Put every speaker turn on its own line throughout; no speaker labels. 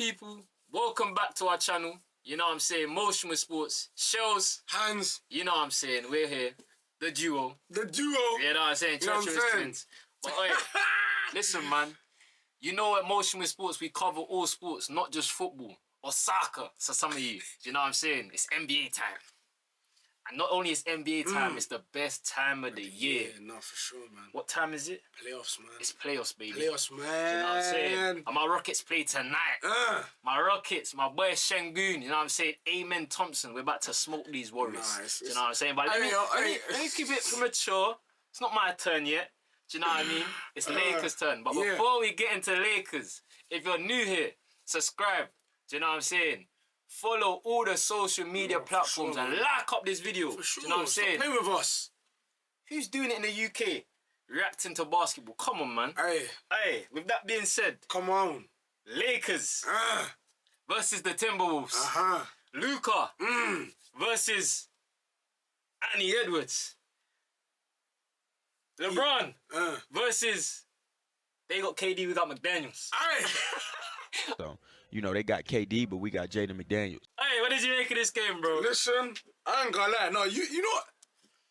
people, welcome back to our channel. You know what I'm saying? Motion with Sports. Shells.
Hands.
You know what I'm saying? We're here. The duo.
The duo.
You know what I'm saying? Treacherous twins. But wait, listen, man. You know at Motion with Sports, we cover all sports, not just football or soccer. So some of you, you know what I'm saying? It's NBA time. And not only is NBA time, it's the best time of the year.
Yeah, no, for sure, man.
What time is it?
Playoffs, man.
It's playoffs, baby.
Playoffs, man.
You know what I'm saying? And my Rockets play tonight. My Rockets, my boy Şengün, you know what I'm saying? Amen Thompson, we're about to smoke these Warriors.
Nice.
You know what I'm saying? But let me keep it mature. It's not my turn yet. Do you know what I mean? It's Lakers' turn. But before we get into Lakers, if you're new here, subscribe. Do you know what I'm saying? Follow all the social media platforms and like up this video.
For sure.
Do you know what I'm saying?
Play with us.
Who's doing it in the UK? Reacting to basketball. Come on, man. Hey, with that being said,
come on.
Lakers versus the Timberwolves. Luka versus Anthony Edwards. LeBron versus... They got KD, we got McDaniels.
So, you know, they got KD, but we got Jaden McDaniels.
Hey, what did you make of this game, bro?
Listen, I ain't gonna lie. No, you know what?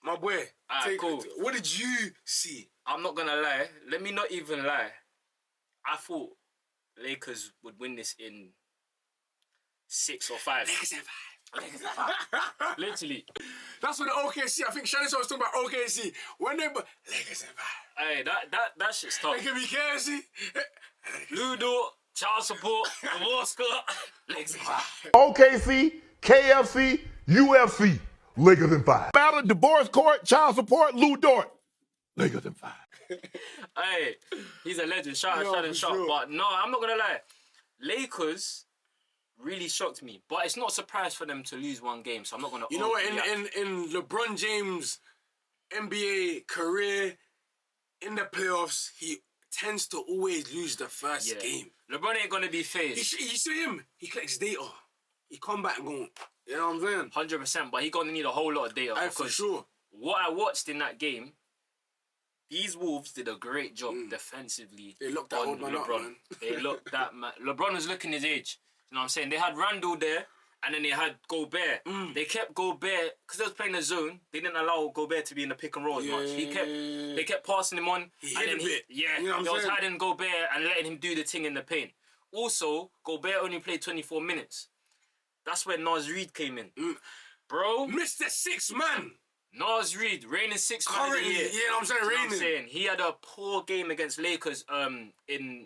My boy.
Cool.
What did you see?
I'm not gonna lie. Let me not even lie. I thought Lakers would win this in 6 or 5.
Lakers in 5.
Lakers in 5. Literally.
That's what the OKC, I think Shannon was talking about OKC. When they Lakers in 5.
Hey, that shit's tough.
They can be KFC.
Ludo, child support, Oscar, Lakers in 5.
OKC, KFC, UFC, Lakers in 5. Battle, divorce court, child support, Lou Dort, Lakers in 5.
Hey, he's a legend. Shout out. Sure. But no, I'm not gonna lie. Lakers really shocked me, but it's not a surprise for them to lose one game. So I'm not gonna.
You know what? In LeBron James' NBA career, in the playoffs, he tends to always lose the first game.
LeBron ain't gonna be phased.
You see him? He collects data. He come back and go. You know what I'm saying?
100%, but he gonna need a whole lot of data.
For sure.
What I watched in that game, these Wolves did a great job defensively.
They looked that old man
LeBron.
up, man.
They looked that man. LeBron was looking his age. You know what I'm saying? They had Randall there, and then they had Gobert. They kept Gobert, because they was playing the zone, they didn't allow Gobert to be in the pick and roll as much. They kept passing him on.
He hit a bit.
Yeah,
you know
they was hiding Gobert and letting him do the thing in the paint. Also, Gobert only played 24 minutes. That's where Naz Reid came in. Bro.
Mr. Six Man.
Naz Reid, reigning 6th man of the year.
Yeah, you know what I'm saying?
You know what I'm saying? He had a poor game against Lakers in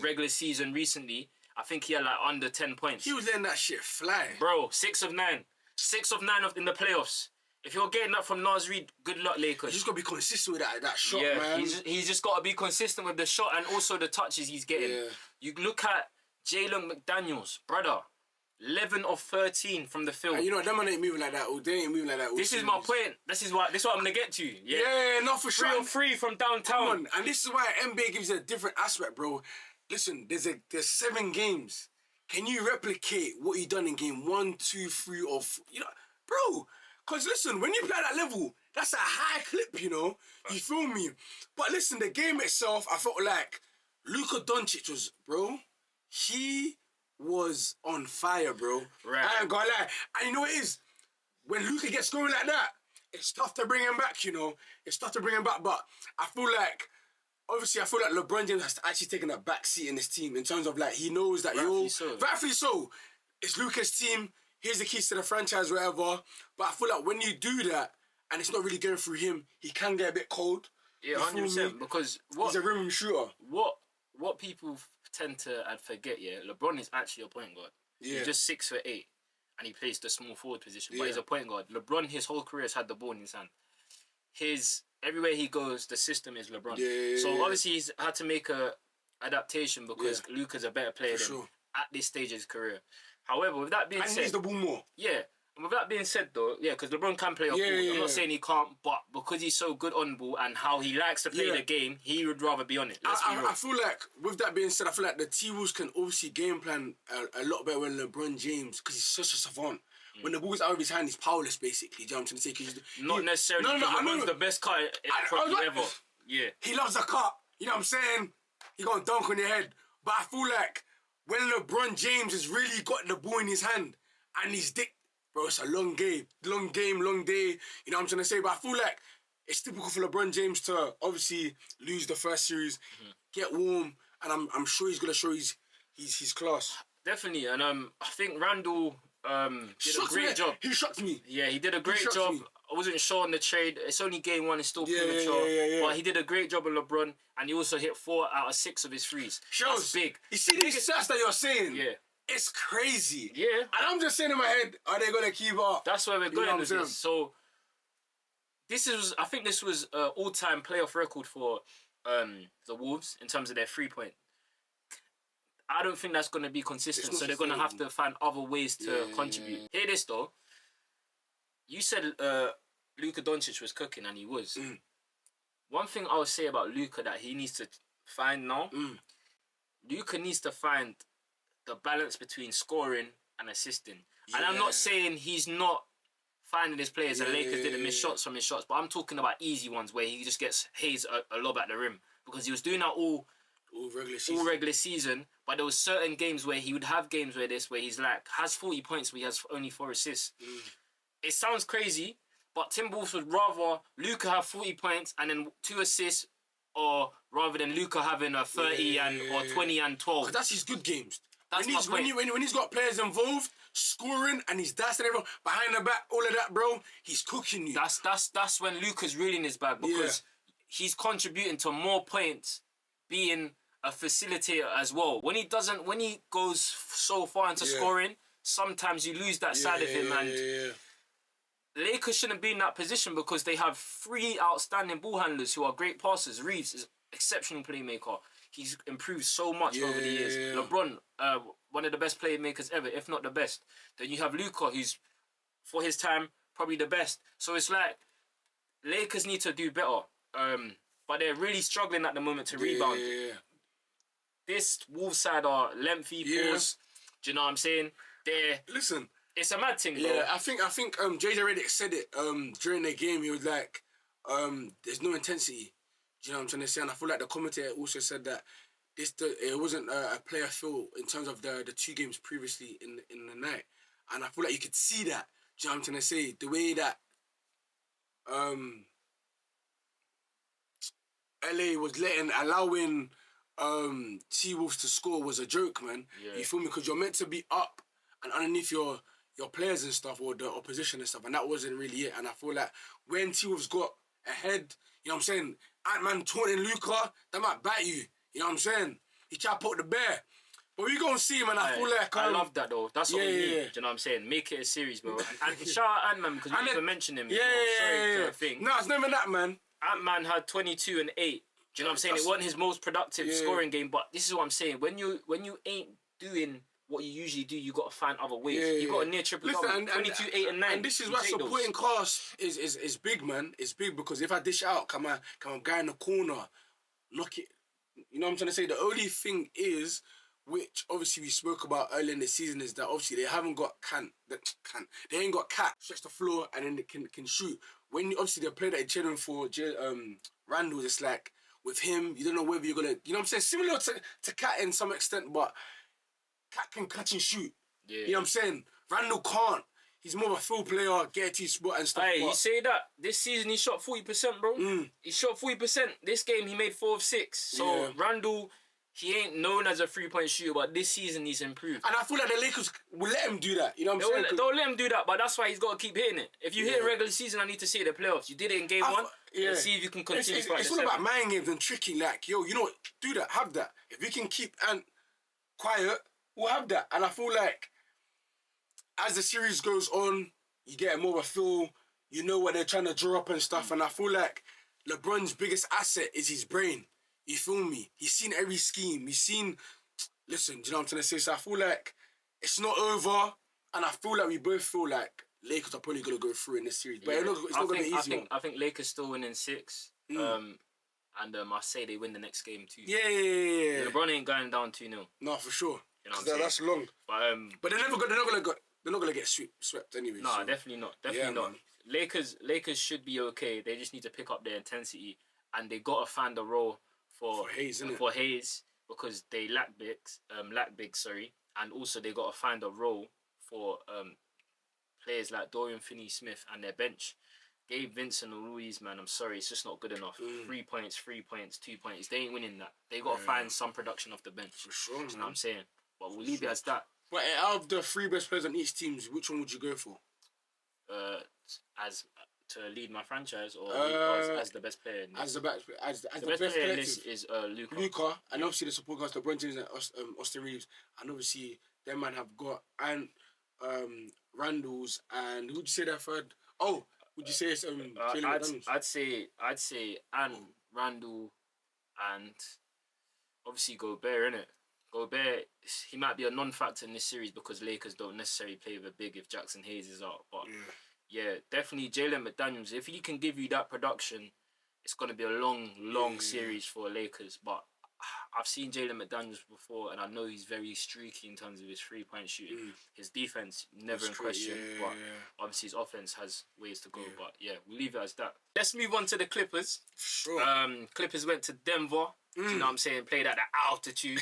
regular season recently. I think he had like under 10 points.
He was letting that shit fly.
Bro, 6 of 9. 6 of 9 in the playoffs. If you're getting that from Naz Reid, good luck, Lakers.
You just got to be consistent with that shot,
man. He's just got to be consistent with the shot and also the touches he's getting. Yeah. You look at Jalen McDaniels, brother. 11 of 13 from the field.
And you know, them man ain't moving like that. They ain't moving like that.
This is my point. This is what I'm going to get to.
Yeah, not for sure.
3 of 3 from downtown.
And this is why NBA gives you a different aspect, bro. Listen, there's 7 games. Can you replicate what you done in game 1, 2, 3, or 4? You know, bro. Because listen, when you play at that level, that's a high clip, you know. You feel me? But listen, the game itself, I felt like Luka Doncic was, bro. He was on fire, bro.
Right.
I ain't gonna lie. And you know what it is? When Luka gets going like that, it's tough to bring him back, you know. It's tough to bring him back, but I feel like LeBron James has actually taken a back seat in this team in terms of like he knows that rightfully so. It's Luka's team. Here's the keys to the franchise, whatever. But I feel like when you do that and it's not really going through him, he can get a bit cold.
Yeah, 100%. Because
he's a rim shooter.
What people tend to forget, LeBron is actually a point guard. Yeah. He's just 6'8", and he plays the small forward position. But he's a point guard. LeBron, his whole career has had the ball in his hand. Everywhere he goes, the system is LeBron. So obviously he's had to make a adaptation because Luka's a better player than at this stage of his career. However, with that being said,
he needs the ball more.
Yeah. And with that being said, though, because LeBron can play off ball. I'm not saying he can't, but because he's so good on ball and how he likes to play the game, he would rather be on it.
I feel like, with that being said, I feel like the T-Wolves can obviously game plan a lot better than LeBron James because he's such a savant. When the ball's out of his hand, he's powerless, basically. Do you know what I'm trying to say?
Not necessarily. No, LeBron's the best cut ever. Yeah.
He loves a cut. You know what I'm saying? He gonna dunk on your head. But I feel like when LeBron James has really got the ball in his hand and he's bro, it's a long game, long day. You know what I'm trying to say? But I feel like it's typical for LeBron James to obviously lose the first series, get warm, and I'm sure he's gonna show his class.
Definitely, and I think Randall did a great job.
He shocked me.
Yeah, he did a great job. I wasn't sure on the trade. It's only game one. It's still premature.
Yeah.
But he did a great job on LeBron, and he also hit 4 out of 6 of his threes. That's big.
You see these stats that you're saying?
Yeah.
It's crazy.
Yeah.
And I'm just saying in my head, are they gonna keep up?
That's where we're going with this. So I think this was an all-time playoff record for the Wolves in terms of their 3-point. I don't think that's going to be consistent, so they're going to have to find other ways to contribute. Hear this, though. You said Luka Doncic was cooking, and he was. One thing I would say about Luka that he needs to find now, Luka needs to find the balance between scoring and assisting. And I'm not saying he's not finding his players, and Lakers didn't miss shots from his shots, but I'm talking about easy ones where he just gets Hayes a lob at the rim, because he was doing that all regular season, but there was certain games where he would have games where he's like, has 40 points, but he has only 4 assists. It sounds crazy, but Timberwolves would rather Luka have 40 points and then 2 assists, or rather than Luka having a 30 or 20 and 12.
Because that's his good games.
That's
when he's got players involved, scoring, and he's dashing everyone behind the back, all of that, bro, he's cooking you.
That's when Luka's really in his bag, because he's contributing to more points, being a facilitator as well. When he goes so far into scoring, sometimes you lose that side of him, and Lakers shouldn't be in that position because they have 3 outstanding ball handlers who are great passers. Reeves is an exceptional playmaker. He's improved so much over the years. LeBron, one of the best playmakers ever, if not the best. Then you have Luka, who's, for his time, probably the best. So it's like, Lakers need to do better. But they're really struggling at the moment to rebound. This Wolves side are lengthy pause. Do you know what I'm saying?
Listen,
it's a mad thing, bro.
Yeah, I think JJ Redick said it during the game. He was like, there's no intensity. Do you know what I'm trying to say? And I feel like the commentator also said that it wasn't a player feel in terms of the 2 games previously in the night. And I feel like you could see that. Do you know what I'm trying to say? The way that LA was allowing T-Wolves to score was a joke, man. You feel me? Because you're meant to be up and underneath your players and stuff, or the opposition and stuff, and that wasn't really it. And I feel like when T-Wolves got ahead, you know what I'm saying, Ant-Man taunting Luka, that might bite you. You know what I'm saying? He tried to poke the bear. But we gonna see, man. I feel like
I love that, though. That's what we need. Do you know what I'm saying? Make it a series, bro. And shout out Ant-Man, because we even mentioned him. Thing.
No, it's never that, man.
Ant-Man had 22 and 8. Do you know what I'm saying? It wasn't his most productive scoring game, but this is what I'm saying. When you ain't doing what you usually do, you got to find other ways. You got a near triple-double, 22, 8 and 9.
And this is why supporting cast is big, man. It's big because if I dish out, come a guy in the corner, knock it. You know what I'm trying to say? The only thing is, which obviously we spoke about earlier in the season, is that obviously they haven't got they ain't got cat stretch the floor and then they can shoot. When obviously the player that they're cheering for, Randall, it's like with him, you don't know whether you're gonna, you know what I'm saying? Similar to Cat in some extent, but Cat can catch and shoot. You know what I'm saying? Randall can't. He's more of a field player, get to his spot and stuff.
Hey, you say that this season he shot 40%, bro. He shot 40%. This game he made 4 of 6. So Randall, he ain't known as a 3-point shooter, but this season he's improved.
And I feel like the Lakers will let him do that. You know what I'm saying?
They'll let him do that, but that's why he's got to keep hitting it. If you hit a regular season, I need to see the playoffs. You did it in game 1. Let's see if you can continue.
It's all about mind games and tricking. Like, yo, you know what? Do that. Have that. If we can keep Ant quiet, we'll have that. And I feel like as the series goes on, you get more of a feel. You know what they're trying to draw up and stuff. And I feel like LeBron's biggest asset is his brain. You feel me? He's seen every scheme. He's seen... Listen, do you know what I'm trying to say? So I feel like it's not over. And I feel like we both feel like Lakers are probably going to go through in this series. But it's not going to be easy.
I think Lakers still win in 6. And I say they win the next game too.
Yeah.
LeBron ain't going down 2-0.
No, for sure.
You know what I'm saying?
That's long. But they're not gonna get swept anyway.
No, definitely not. Definitely not. Man. Lakers should be okay. They just need to pick up their intensity, and they gotta find a role for
Hayes, innit?
For Hayes, because they lack bigs, and also they got to find a role for players like Dorian Finney-Smith and their bench. Gabe Vincent or Louise, man, I'm sorry, it's just not good enough. 3 points, 2 points. They ain't winning that. They got to find some production off the bench.
For sure, man.
You know what I'm saying? But we'll leave it as that.
But out of the 3 best players on each team, which one would you go for?
As to lead my franchise or as the best player in this?
As the best
player in this is Luka.
Luka, and obviously the support cast, LeBron James and Austin Reeves, and obviously them man have got Randall's, and who'd you say that third? Oh, would you say it's Jalen McDaniels?
I'd say and Randall and obviously Gobert, innit? Gobert, he might be a non-factor in this series because Lakers don't necessarily play with a big if Jackson Hayes is out. But yeah, definitely Jalen McDaniels. If he can give you that production, it's going to be a long series for Lakers. But I've seen Jalen McDaniels before, and I know he's very streaky in terms of his 3-point shooting. His defense, never in question. But obviously his offense has ways to go. But yeah, we'll leave it as that. Let's move on to the Clippers.
Sure.
Clippers went to Denver. You know what I'm saying? Played at the altitude.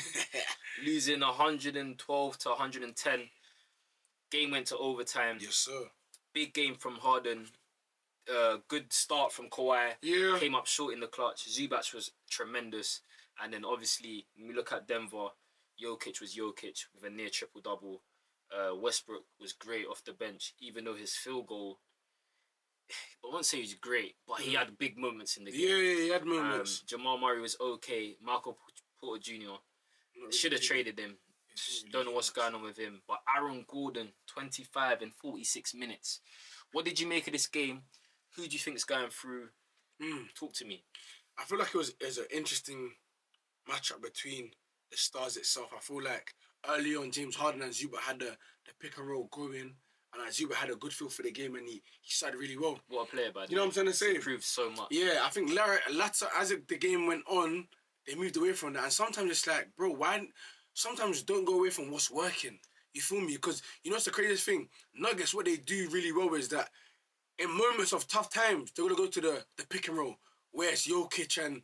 Losing 112 to 110. Game went to overtime.
Yes, sir.
Big game from Harden. Good start from Kawhi.
Yeah.
Came up short in the clutch. Zubac was tremendous. And then obviously, when we look at Denver, Jokic was Jokic with a near triple-double. Westbrook was great off the bench, even though his field goal, I won't say he was great, but he had big moments in the game.
Yeah, he had moments.
Jamal Murray was okay. Marco Porter Jr. should have traded him. Don't know what's going on with him. But Aaron Gordon, 25 in 46 minutes. What did you make of this game? Who do you think is going through? Talk to me.
I feel like it was an interesting matchup between the stars itself. I feel like early on, James Harden and Zubac had the pick and roll going, and Zubac had a good feel for the game, and he started really well.
What a player, by the way.
You know what I'm trying to say?
He improved so much.
Yeah, I think latter as the game went on, they moved away from that, and sometimes it's like, bro, why? Sometimes don't go away from what's working. You feel me? Because you know what's the craziest thing? Nuggets, what they do really well is that in moments of tough times, they're gonna go to the pick and roll, where it's Jokic and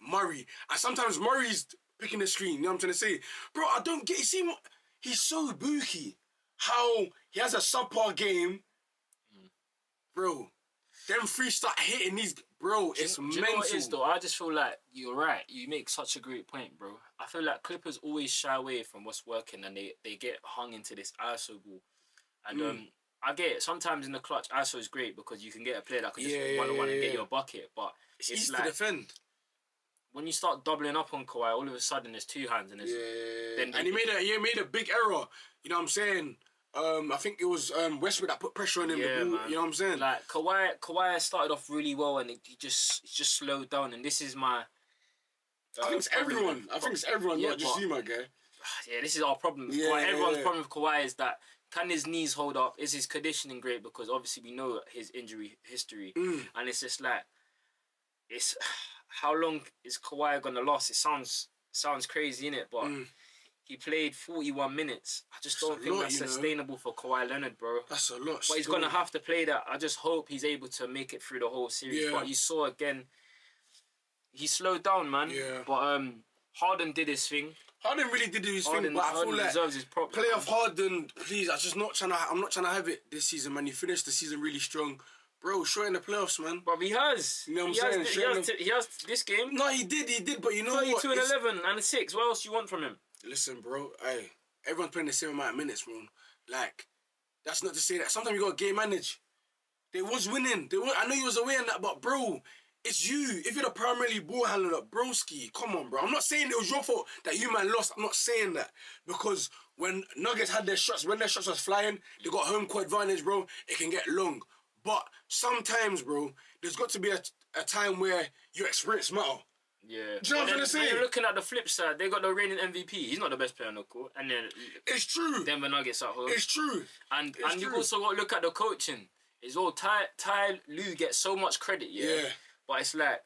Murray, and sometimes Murray's picking the screen. You know what I'm trying to say, bro? I don't get. You see, he's so booky. How he has a subpar game, bro. Them three start hitting these, bro. It's mental.
Do you know what it is, though? I just feel like you're right. You make such a great point, bro. I feel like Clippers always shy away from what's working, and they get hung into this ISO ball. And I get it. Sometimes in the clutch, ISO is great because you can get a player that can just one-on-one and get you a bucket. But it's
easy
like
to defend.
When you start doubling up on Kawhi, all of a sudden there's two hands and
and he made a big error. You know what I'm saying? I think it was Westbrook that put pressure on him.
Yeah, man.
You know what I'm saying?
Like Kawhi started off really well and he just slowed down. And this is my.
I think it's everyone. Not just you, my guy.
Yeah, this is our problem. With Kawhi. Everyone's problem with Kawhi is that can his knees hold up? Is his conditioning great? Because obviously we know his injury history, and it's just like it's how long is Kawhi gonna last? It sounds crazy, innit? But he played 41 minutes. I just don't think that's sustainable for Kawhi Leonard, bro.
That's a lot.
But he's going to have to play that. I just hope he's able to make it through the whole series. Yeah. But you saw again, he slowed down, man.
Yeah.
But Harden did his thing.
Harden really did his thing, but I feel like
deserves his props.
Playoff Harden, please. I'm not trying to have it this season, man. He finished the season really strong. Bro, show in the playoffs, man.
But he has.
You know what I'm saying?
He has this game.
No, he did, but you know what?
32 and 11 and 6. What else do you want from him?
Listen, bro, hey, everyone's playing the same amount of minutes, bro. Like, that's not to say that. Sometimes you got to game manage. They was winning. I know you was away on that, but bro, it's you. If you're the primarily ball handler, broski, come on, bro. I'm not saying it was your fault that you man lost. I'm not saying that. Because when Nuggets had their shots, when their shots was flying, they got home court advantage, bro. It can get long. But sometimes, bro, there's got to be a time where your experience matter.
Yeah.
Do you know what I'm trying to say?
You're looking at the flip side, they got the reigning MVP. He's not the best player on the court. And then
it's true.
Denver Nuggets at home.
It's true.
And you've also got to look at the coaching. It's all Ty Lue gets so much credit, yeah. But it's like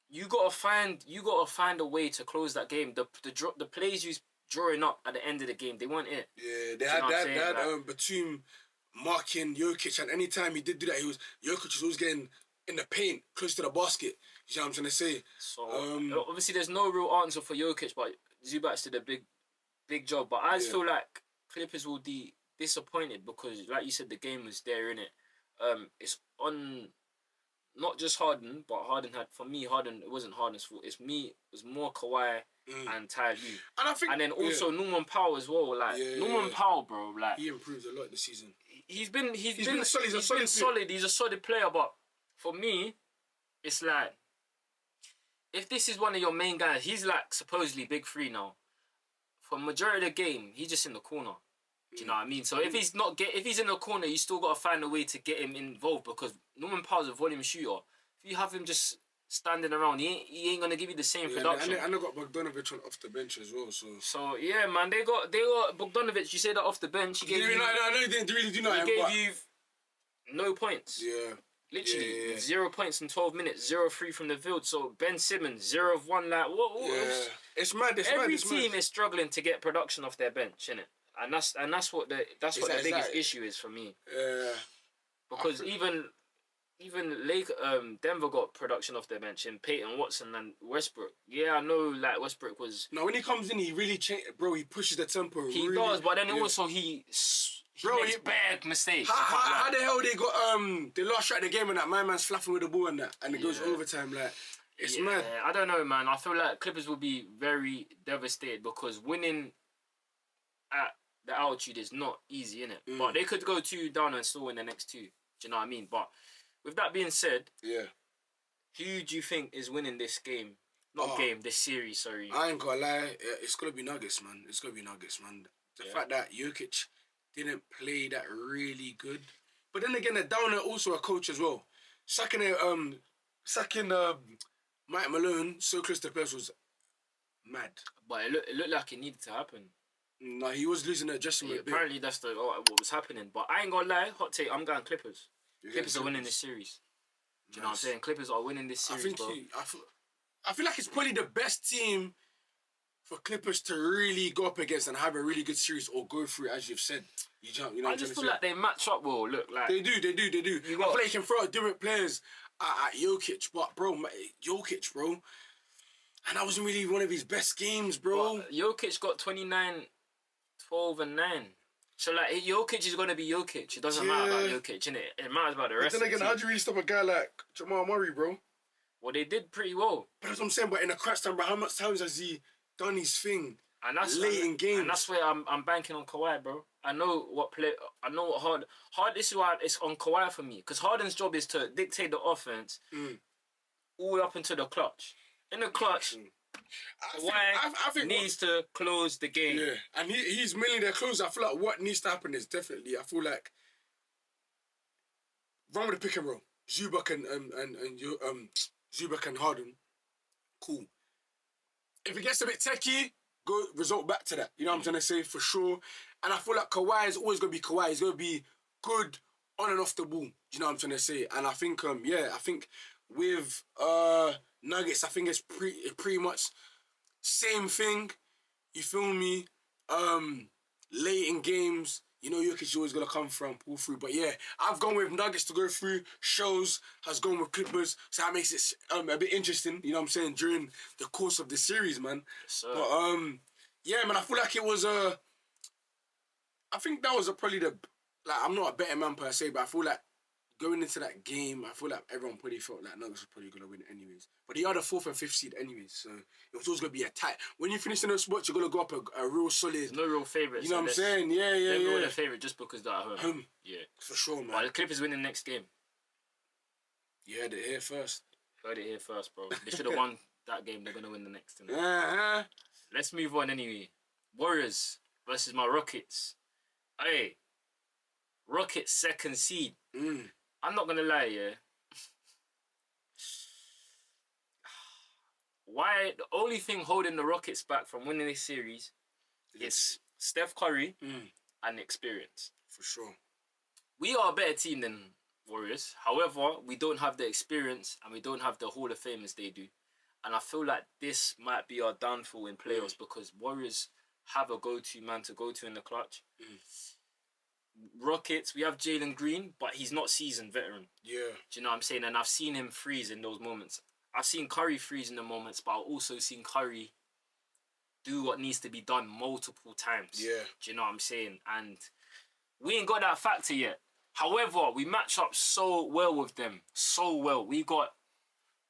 you gotta find a way to close that game. The plays you drawing up at the end of the game, they weren't it.
Yeah, they had Batum marking Jokic, and anytime he did do that, Jokic was always getting in the paint, close to the basket. You know what I'm trying to say?
So obviously there's no real answer for Jokic, but Zubats did a big job. But I feel like Clippers will be disappointed because, like you said, the game was there, innit? It's on not just Harden, but Harden had, for me, Harden, it wasn't Harden's fault. It was more Kawhi and Ty Lue. And then also Norman Powell as well. Like Norman Powell, bro, like
he improved a lot this season.
He's been
solid.
He's a solid player, but for me, it's like, if this is one of your main guys, he's like supposedly big three now. For majority of the game, he's just in the corner. Do you know what I mean? So if he's in the corner, you still got to find a way to get him involved, because Norman Powell's a volume shooter. If you have him just standing around, he ain't gonna give you the same production.
And they got Bogdanovic off the bench as well. So
yeah, man, they got Bogdanovic. You say that off the bench. He
didn't really do nothing.
He gave you no points.
Yeah.
Literally 0 points in 12 minutes, 0-3 from the field. So Ben Simmons 0 of 1. Like what?
It's mad.
Every team is struggling to get production off their bench, innit? And that's what the biggest issue is for me.
Yeah.
Because even Denver got production off their bench in Peyton Watson and Westbrook. Yeah, I know, like Westbrook was.
No, when he comes in, he really bro. He pushes the tempo.
He does, but then also he makes bad mistakes.
How the hell they got they lost track of the game and that my man's flapping with the ball and that, and it goes overtime, like it's mad.
I don't know, man. I feel like Clippers will be very devastated because winning at the altitude is not easy, innit? But they could go 2 down and still win the next 2. Do you know what I mean? But with that being said, who do you think is winning this game? This series, sorry.
I ain't gonna lie, it's gonna be Nuggets, man. The fact that Jokic didn't play that really good, but then again, they're down there also a coach as well. Sacking Mike Malone so close to the playoffs was mad.
But it looked like it needed to happen.
No, he was losing the adjustment.
Apparently, that's what was happening. But I ain't gonna lie, hot take, I'm going Clippers. Clippers are winning this series. Do you know what I'm saying? Clippers are winning this series, bro.
I feel like it's probably the best team for Clippers to really go up against and have a really good series or go through, as you've said. You know
I just feel like they match up well. Look, like
they do. I feel like you can throw out different players at Jokic, but Jokic, bro, and that wasn't really one of his best games, bro.
But Jokic got 29, 12, and 9. So like Jokic is gonna be Jokic. It doesn't matter about Jokic, innit? It matters about the rest.
But then again, how do you really stop a guy like Jamal Murray, bro?
Well, they did pretty well.
But that's what I'm saying. But in the crunch time, bro, how much times has he done his thing?
And that's
late in games.
And that's where I'm banking on Kawhi, bro. I know what Hard. This is why it's on Kawhi for me, because Harden's job is to dictate the offense all up into the clutch. In the clutch, Kawhi needs to close the game.
Yeah, and he's mainly their closer. I feel like what needs to happen is definitely, I feel like, run with the pick and roll. Zubac and Harden, cool. If it gets a bit techie, go result back to that. You know what I'm trying to say, for sure. And I feel like Kawhi is always going to be Kawhi. He's going to be good on and off the ball. You know what I'm trying to say? And I think, I think with Nuggets, I think it's pretty much same thing. You feel me? Late in games, you know Jokic is always going to come from, pull through. But yeah, I've gone with Nuggets to go through. Shows has gone with Clippers. So that makes it a bit interesting, you know what I'm saying, during the course of the series, man. But yeah, man, I feel like it was I think that was probably I'm not a betting man per se, but I feel like going into that game, I feel like everyone probably felt like Nuggets were probably going to win anyways. But they are the 4th and 5th seed anyways, so it was always going to be a tight. When you finish in those spots, you're going to go up a real solid...
There's no real favourites.
You know what I'm saying? Yeah.
They're going to favourite just because they're at home. Yeah.
For sure, man.
But the Clippers win the next game.
You heard it here first.
Heard it here first, bro. They should have won that game. They're going to win the next. Let's move on anyway. Warriors versus my Rockets. Hey, Rockets second seed. I'm not gonna lie, yeah. Why the only thing holding the Rockets back from winning this series is Steph Curry and experience.
For sure.
We are a better team than Warriors. However, we don't have the experience and we don't have the Hall of Famers they do. And I feel like this might be our downfall in playoffs because Warriors have a go-to man to go to in the clutch. Rockets, we have Jalen Green, but he's not seasoned veteran.
Yeah.
Do you know what I'm saying? And I've seen him freeze in those moments. I've seen Curry freeze in the moments, but I've also seen Curry do what needs to be done multiple times.
Yeah.
Do you know what I'm saying? And we ain't got that factor yet. However, we match up so well with them. So well. We got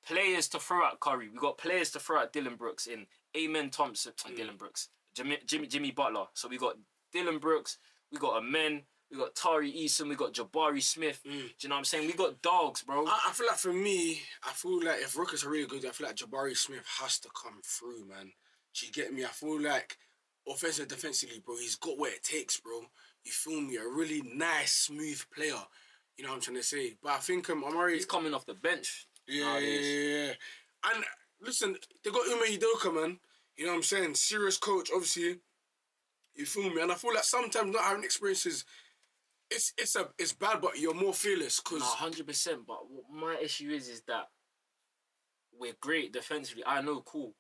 players to throw at Curry. We got players to throw at Dylan Brooks in Amen Thompson and Dylan Brooks. Jimmy Butler. So we got Dylan Brooks, we got Amen, we got Tari Eason, we got Jabari Smith. Do you know what I'm saying? We got dogs, bro.
I feel like for me, I feel like if Rockets are really good, I feel like Jabari Smith has to come through, man. Do you get me? I feel like offensive, defensively, bro, he's got what it takes, bro. You feel me? A really nice, smooth player. You know what I'm trying to say? But I think Amari...
He's coming off the bench.
Yeah. And listen, they got Ume Udoka, man. You know what I'm saying? Serious coach, obviously. You feel me? And I feel like sometimes not having experiences, it's bad, but you're more fearless. Cause
100%. But my issue is that we're great defensively. I know, cool.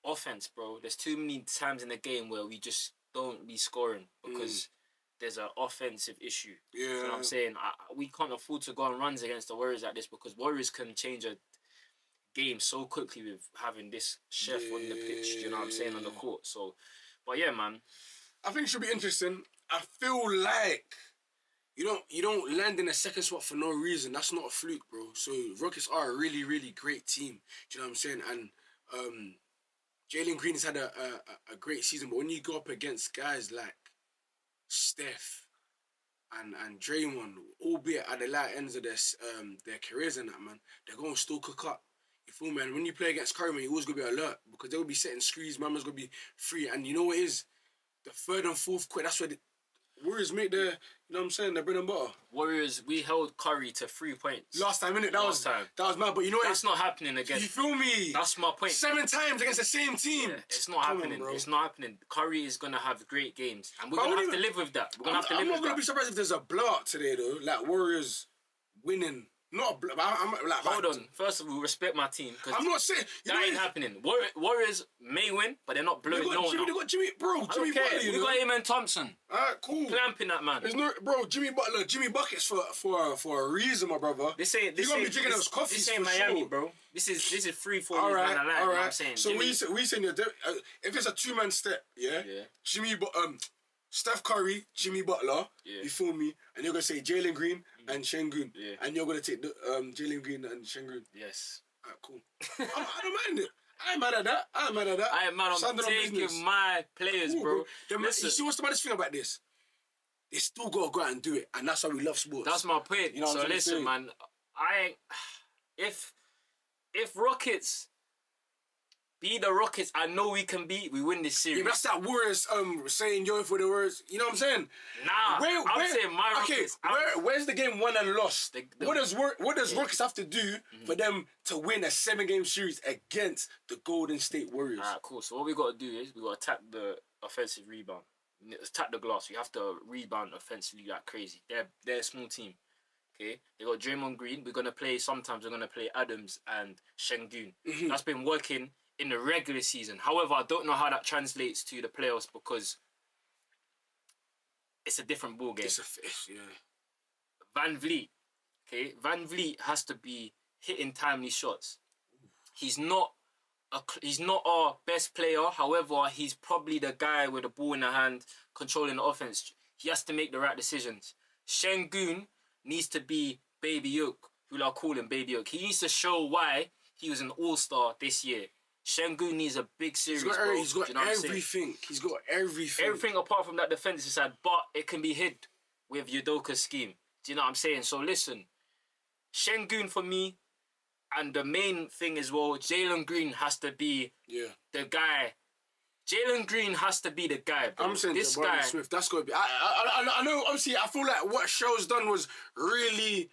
Offense, bro. There's too many times in the game where we just don't be scoring because there's an offensive issue.
Yeah.
You know what I'm saying? We can't afford to go on runs against the Warriors like this because Warriors can change a game so quickly with having this chef on the pitch. You know what I'm saying? On the court. So, but yeah, man.
I think it should be interesting. I feel like you don't land in a second spot for no reason. That's not a fluke, bro. So Rockets are a really, really great team. Do you know what I'm saying? And Jalen Green has had a great season, but when you go up against guys like Steph and Draymond, albeit at the light ends of their careers and that, man, they're going to still cook up. You feel me? And when you play against Curry, man, you always got to be alert because they'll be setting screens, man's going to be free. And you know what it is? The third and fourth quarter, that's where the Warriors make their, you know what I'm saying, their bread and butter.
Warriors, we held Curry to 3 points.
Last time, innit? That was mad. But you know what?
That's not happening again.
You feel me?
That's my point.
7 times against the same team.
Yeah, it's not happening. It's not happening. Curry is going to have great games. And we're going to have to live with that. We're going to have to live with that.
I'm not going to be surprised if there's a blowout today, though. Like, Warriors winning. Not a blowout.
Hold on. First of all, respect my team.
I'm not saying...
That ain't happening. Warriors may win, but they're not blowing no one up.
They got Jimmy... Bro, Jimmy Butler,
We got Amen Thompson.
Alright, cool.
Clamping that man.
There's no... Bro, Jimmy Butler, Jimmy Buckets for a reason, my brother.
This ain't...
You're going to be drinking those coffees
This ain't
for
Miami,
sure.
bro. This is 3-4 years
Alright.
down the line. You know what I'm saying?
So we saying... if it's a two-man step, yeah? Steph Curry, Jimmy Butler, you feel me? And you're going to say Jalen Green and Şengün.
Yeah.
And you're going to take the Jalen Green and Şengün.
Yes.
Alright, cool. I don't mind it. I ain't mad at that. I ain't mad
I'm taking my players,
cool,
bro.
You see what's the baddest thing about this? They still got to go out and do it. And that's why we love sports.
That's my point.
You know
so listen, man. If Rockets be the Rockets I know we can beat, we win this series.
Yeah, that's that Warriors saying yo for the words. You know what I'm saying?
Nah, I'm saying my Rockets.
Where's the game won and lost? What does Rockets have to do for them to win a 7-game series against the Golden State Warriors?
Alright, cool. So what we got to do is we got to attack the offensive rebound. Attack the glass. You have to rebound offensively like crazy. They're a small team. Okay, they got Draymond Green. Sometimes we're gonna play Adams and Şengün. That's been working in the regular season. However, I don't know how that translates to the playoffs because it's a different ball game. Van Vliet. Okay, Van Vliet has to be hitting timely shots. He's not our best player. However, he's probably the guy with the ball in the hand, controlling the offense. He has to make the right decisions. Şengün needs to be Baby Yoke, who I call him Baby Yoke. He needs to show why he was an all-star this year. Şengün needs a big series, bro.
He's got everything. He's got everything.
Everything apart from that defensive side, but it can be hid with Udoka's scheme. Do you know what I'm saying? So listen, Şengün for me, and the main thing as well, Jalen Green has to be the guy. Jalen Green has to be the guy, bro.
I'm saying
this
Jabari
guy.
Smith. That's got to be. I know. Obviously, I feel like what Show's done was really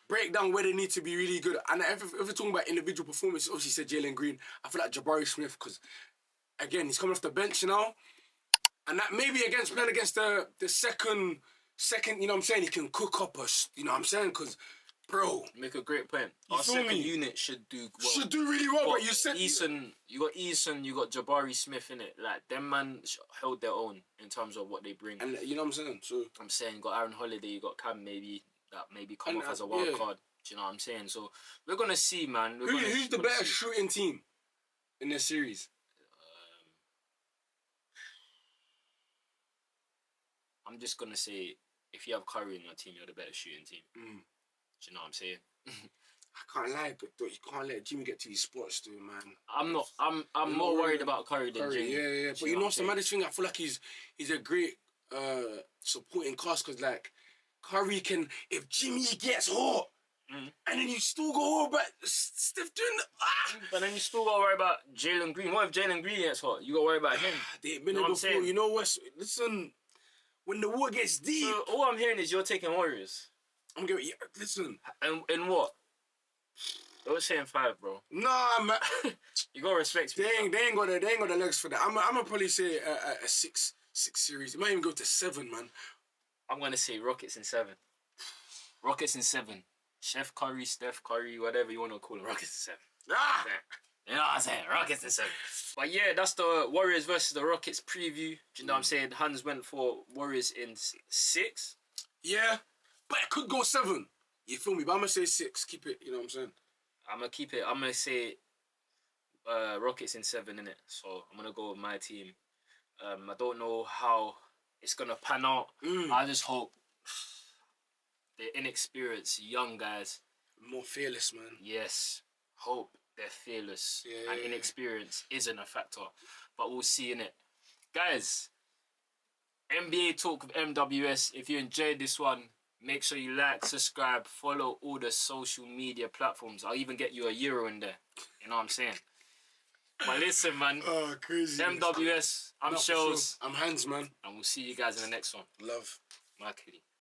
break down where they need to be really good. And if we're talking about individual performance, obviously said Jalen Green. I feel like Jabari Smith because again he's coming off the bench now, and that maybe playing against the second. You know what I'm saying? He can cook up us. You know what I'm saying? Because. Bro,
make a great point. Our second unit should do well.
Should do really well, but you said
Eason, you got Jabari Smith in it. Like them man held their own in terms of what they bring.
And you know what I'm saying? So
I'm saying you got Aaron Holiday, you got Cam maybe come off as a wild card. Do you know what I'm saying? So we're gonna see, man.
Who's the better shooting team in this series?
I'm just gonna say, if you have Curry in your team, you're the better shooting team. Do you know what I'm saying?
I can't lie, but you can't let Jimmy get to his spots, too, man.
I'm more worried about Curry than Jimmy.
Yeah. But you know what's the maddest thing? I feel like he's a great supporting cast, because like Curry can, if Jimmy gets hot, and then you still go over Steph doing
But then you still gotta worry about Jalen Green. What if Jalen Green gets hot? You gotta worry about him.
They've been there before. You know what? Listen, when the war gets deep,
so all I'm hearing is you're taking Warriors.
I'm going. Yeah, listen.
And what? They were saying 5, bro.
Nah, man.
You gotta respect me.
They ain't got the legs for that. I'm gonna probably say a 6 series. It might even go to 7, man.
I'm gonna say Rockets in 7. Rockets in 7. Chef Curry, Steph Curry, whatever you wanna call him. Rockets in 7. You know what I'm saying? Rockets in 7. But yeah, that's the Warriors versus the Rockets preview. Do you know what I'm saying? Hans went for Warriors in 6.
Yeah, but it could go 7. You feel me? But I'm gonna say 6. Keep it. You know what I'm saying?
I'm gonna keep it. I'm gonna say Rockets in 7, innit? So I'm gonna go with my team. I don't know how it's gonna pan out. I just hope the inexperienced young guys,
more fearless, man.
yes, hope they're fearless and inexperience isn't a factor. But we'll see, innit? Guys, NBA Talk with MWS. If you enjoyed this one, make sure you like, subscribe, follow all the social media platforms. I'll even get you a euro in there. You know what I'm saying? But listen, man.
Oh, crazy.
MWS, I'm Shells.
I'm Hans, man.
And we'll see you guys in the next one.
Love.
Markley.